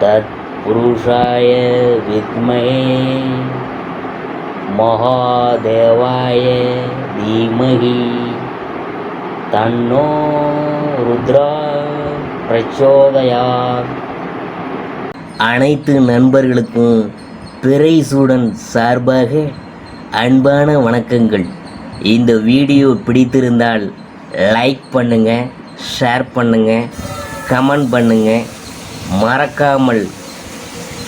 तत्पुरुषाय विद्महे महादेवाय धीमहि तन्नो रुद्रा பிரச்சோதயாத். அனைத்து நண்பர்களுக்கும் பிறைசூடன் சார்பாக அன்பான வணக்கங்கள். இந்த வீடியோ பிடித்திருந்தால் லைக் பண்ணுங்கள், ஷேர் பண்ணுங்கள், கமெண்ட் பண்ணுங்கள், மறக்காமல்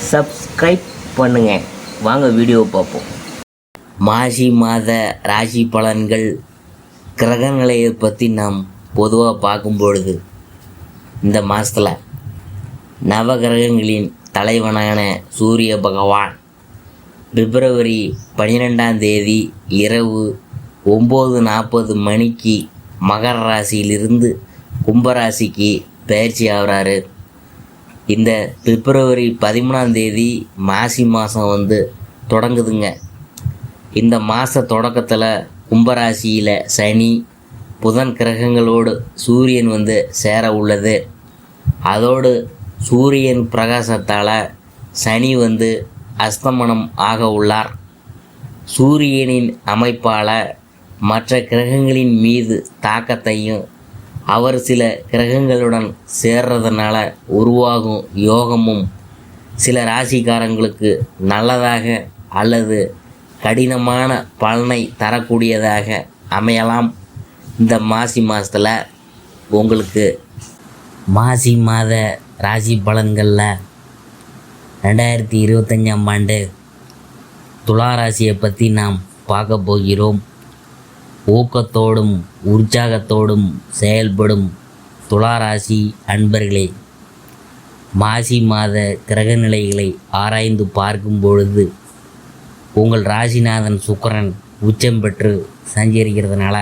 சப்ஸ்கிரைப் பண்ணுங்கள். வாங்க வீடியோ பார்ப்போம். மாசி மாத ராசி பலன்கள் கிரகநிலையை பற்றி நாம் பொதுவாக பார்க்கும் பொழுது, இந்த மாதத்தில் நவகிரகங்களின் தலைவனான சூரிய பகவான் பிப்ரவரி 12ஆம் தேதி இரவு 9:40 மணிக்கு மகர ராசியிலிருந்து கும்பராசிக்கு பயிற்சி ஆகிறாரு. இந்த பிப்ரவரி 13ஆம் தேதி மாசி மாதம் தொடங்குதுங்க. இந்த மாத தொடக்கத்தில் கும்பராசியில் சனி புதன் கிரகங்களோடு சூரியன் சேர உள்ளது. அதோடு சூரியன் பிரகாசத்தால் சனி அஸ்தமனம் ஆக உள்ளார். சூரியனின் அமைப்பால் மற்ற கிரகங்களின் மீது தாக்கத்தையும் அவர் சில கிரகங்களுடன் சேர்றதுனால உருவாகும் யோகமும் சில ராசிக்காரங்களுக்கு நல்லதாக அல்லது கடினமான பலனை தரக்கூடியதாக அமையலாம். இந்த மாசி மாதத்தில் உங்களுக்கு மாசி மாத ராசி பலன்களில் 2025ஆம் ஆண்டு துலா ராசியை பற்றி நாம் பார்க்க போகிறோம். ஊக்கத்தோடும் உற்சாகத்தோடும் செயல்படும் துலா ராசி அன்பர்களே, மாசி மாத கிரகநிலைகளை ஆராய்ந்து பார்க்கும் பொழுது உங்கள் ராசிநாதன் சுக்கிரன் உச்சம் பெற்று சஞ்சரிக்கிறதுனால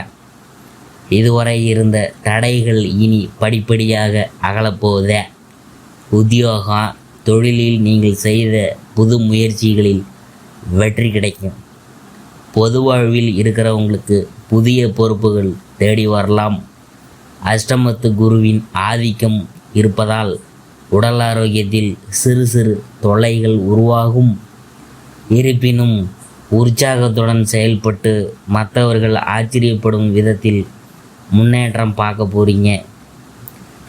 இதுவரை இருந்த தடைகள் இனி படிப்படியாக அகலப்போவதே. உத்தியோகம், தொழிலில் நீங்கள் செய்த புது முயற்சிகளில் வெற்றி கிடைக்கும். பொது வாழ்வில் இருக்கிறவங்களுக்கு புதிய பொறுப்புகள் தேடி வரலாம். அஷ்டமத்து குருவின் ஆதிக்கம் இருப்பதால் உடல் ஆரோக்கியத்தில் சிறு சிறு தொல்லைகள் உருவாகும். இருப்பினும் உற்சாகத்துடன் செயல்பட்டு மற்றவர்கள் ஆச்சரியப்படும் விதத்தில் முன்னேற்றம் பார்க்க போகிறீங்க.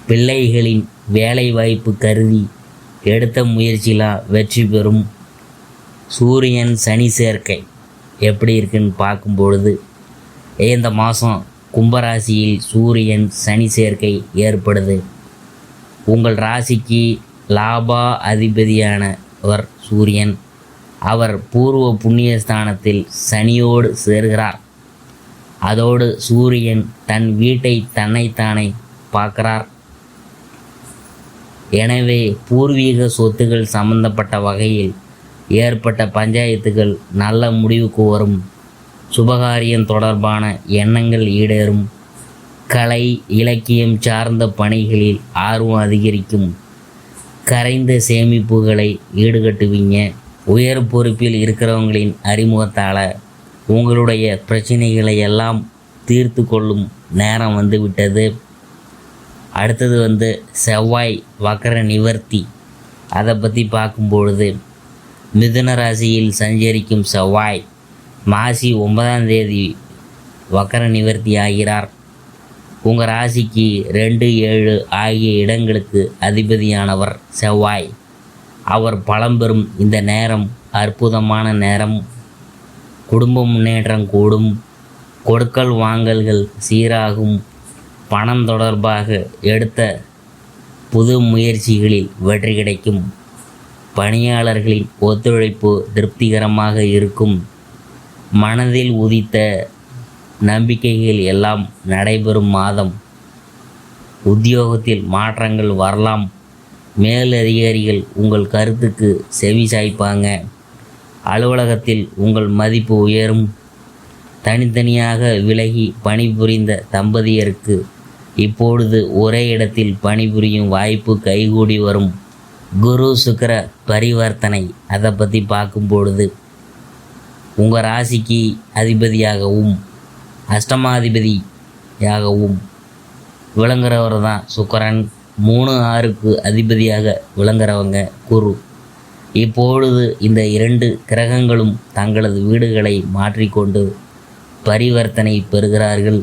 பிள்ளைகளின் வேலை வாய்ப்பு கருதி எடுத்த முயற்சியில் வெற்றி பெறும். சூரியன் சனி சேர்க்கை எப்படி இருக்குன்னு பார்க்கும்பொழுது, இந்த மாதம் கும்பராசியில் சூரியன் சனி சேர்க்கை ஏற்படுது. உங்கள் ராசிக்கு லாபா அதிபதியானவர் சூரியன். அவர் பூர்வ புண்ணியஸ்தானத்தில் சனியோடு சேர்கிறார். அதோடு சூரியன் தன் வீட்டை தன்னைத்தானே பார்க்கிறார். எனவே பூர்வீக சொத்துக்கள் சம்பந்தப்பட்ட வகையில் ஏற்பட்ட பஞ்சாயத்துகள் நல்ல முடிவுக்கு வரும். சுபகாரியம் தொடர்பான எண்ணங்கள் ஈடேறும். கலை இலக்கியம் சார்ந்த பணிகளில் ஆர்வம் அதிகரிக்கும். கரைந்த சேமிப்புகளை ஈடுகட்டுவீங்க. உயர் பொறுப்பில் இருக்கிறவங்களின் அறிமுகத்தால் உங்களுடைய பிரச்சனைகளை எல்லாம் தீர்த்து கொள்ளும் நேரம் வந்துவிட்டது. அடுத்தது செவ்வாய் வக்கர நிவர்த்தி. அதை பற்றி பார்க்கும்பொழுது, மிதுன ராசியில் சஞ்சரிக்கும் செவ்வாய் மாசி 9ஆம் தேதி வக்கர நிவர்த்தி ஆகிறார். உங்கள் ராசிக்கு 2, 7 ஆகிய இடங்களுக்கு அதிபதியானவர் செவ்வாய். அவர் பலம் பெறும் இந்த நேரம் அற்புதமான நேரம். குடும்ப முன்னேற்றம் கூடும். கொடுக்கல் வாங்கல்கள் சீராகும். பணம் தொடர்பாக எடுத்த புது முயற்சிகளில் வெற்றி கிடைக்கும். பணியாளர்களின் ஒத்துழைப்பு திருப்திகரமாக இருக்கும். மனதில் உதித்த நம்பிக்கைகள் எல்லாம் நடைபெறும் மாதம். உத்தியோகத்தில் மாற்றங்கள் வரலாம். மேலதிகாரிகள் உங்கள் கருத்துக்கு செவி சாய்ப்பாங்க. அலுவலகத்தில் உங்கள் மதிப்பு உயரும். தனித்தனியாக விலகி பணிபுரிந்த தம்பதியருக்கு இப்பொழுது ஒரே இடத்தில் பணிபுரியும் வாய்ப்பு கைகூடி வரும். குரு சுக்கிர பரிவர்த்தனை, அதை பற்றி பார்க்கும் பொழுது உங்கள் ராசிக்கு அதிபதியாகவும் அஷ்டமாதிபதியாகவும் விளங்குறவர் தான் சுக்கிரன். 3, 6க்கு அதிபதியாக விளங்குறவங்க குரு. இப்பொழுது இந்த 2 கிரகங்களும் தங்களது வீடுகளை மாற்றிக்கொண்டு பரிவர்த்தனை பெறுகிறார்கள்.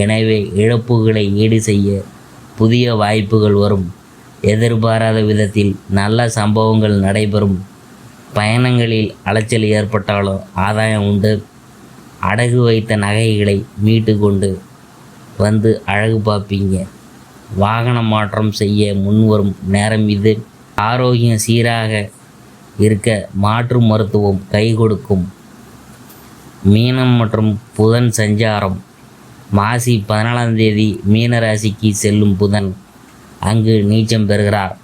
எனவே இழப்புகளை ஈடு செய்ய புதிய வாய்ப்புகள் வரும். எதிர்பாராத விதத்தில் நல்ல சம்பவங்கள் நடைபெறும். பயணங்களில் அலைச்சல் ஏற்பட்டாலும் ஆதாயம் உண்டு. அடகு வைத்த நகைகளை மீட்டு கொண்டு வந்து அழகு பார்ப்பீங்க. வாகன மாற்றம் செய்ய முன்வரும் நேரம் இது. ஆரோக்கியம் சீராக இருக்க மாற்று மருத்துவம் கை கொடுக்கும். மீனம் மற்றும் புதன் சஞ்சாரம். மாசி 14ஆம் தேதி மீன ராசிக்கு செல்லும் புதன் அங்கு நீச்சம் பெறுகிறார்.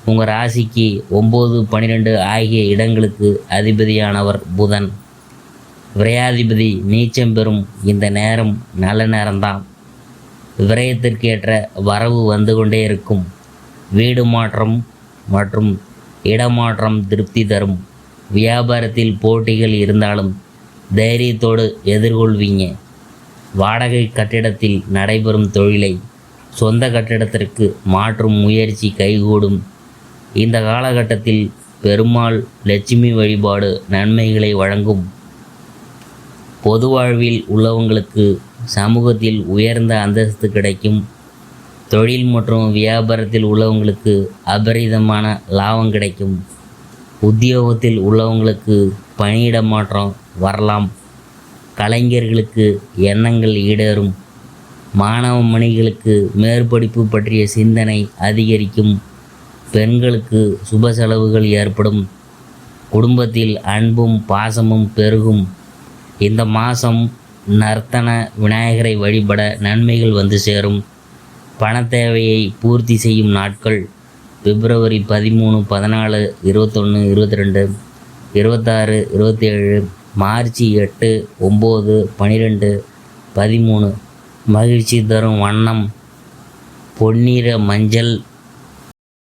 உங்கள் ராசிக்கு 9, 12 ஆகிய இடங்களுக்கு அதிபதியானவர் புதன். விரையாதிபதி நீச்சம் பெறும் இந்த நேரம் நல்ல நேரம்தான். விரயத்திற்கேற்ற வரவு வந்து கொண்டே இருக்கும். வீடு மாற்றம் மற்றும் இடமாற்றம் திருப்தி தரும். வியாபாரத்தில் போட்டிகள் இருந்தாலும் தைரியத்தோடு எதிர்கொள்வீங்க. வாடகை கட்டிடத்தில் நடைபெறும் தொழிலை சொந்த கட்டிடத்திற்கு மாற்றும் முயற்சி கைகூடும். இந்த காலகட்டத்தில் பெருமாள் லட்சுமி வழிபாடு நன்மைகளை வழங்கும். பொது வாழ்வில் உள்ளவங்களுக்கு சமூகத்தில் உயர்ந்த அந்தஸ்து கிடைக்கும். தொழில் மற்றும் வியாபாரத்தில் உள்ளவங்களுக்கு அபரிதமான லாபம் கிடைக்கும். உத்தியோகத்தில் உள்ளவங்களுக்கு பணியிட மாற்றம் வரலாம். கலைஞர்களுக்கு எண்ணங்கள் ஈடேறும். மாணவ மணிகளுக்கு மேற்படிப்பு பற்றிய சிந்தனை அதிகரிக்கும். பெண்களுக்கு சுப செலவுகள் ஏற்படும். குடும்பத்தில் அன்பும் பாசமும் பெருகும். இந்த மாதம் நர்த்தன விநாயகரை வழிபட நன்மைகள் வந்து சேரும். பண தேவையை பூர்த்தி செய்யும் நாட்கள் பிப்ரவரி 13, 14, 21, 22, 26, 27, மார்ச் 8, 9, 12, 13. மகிழ்ச்சி தரும் வண்ணம் பொன்னிற மஞ்சள்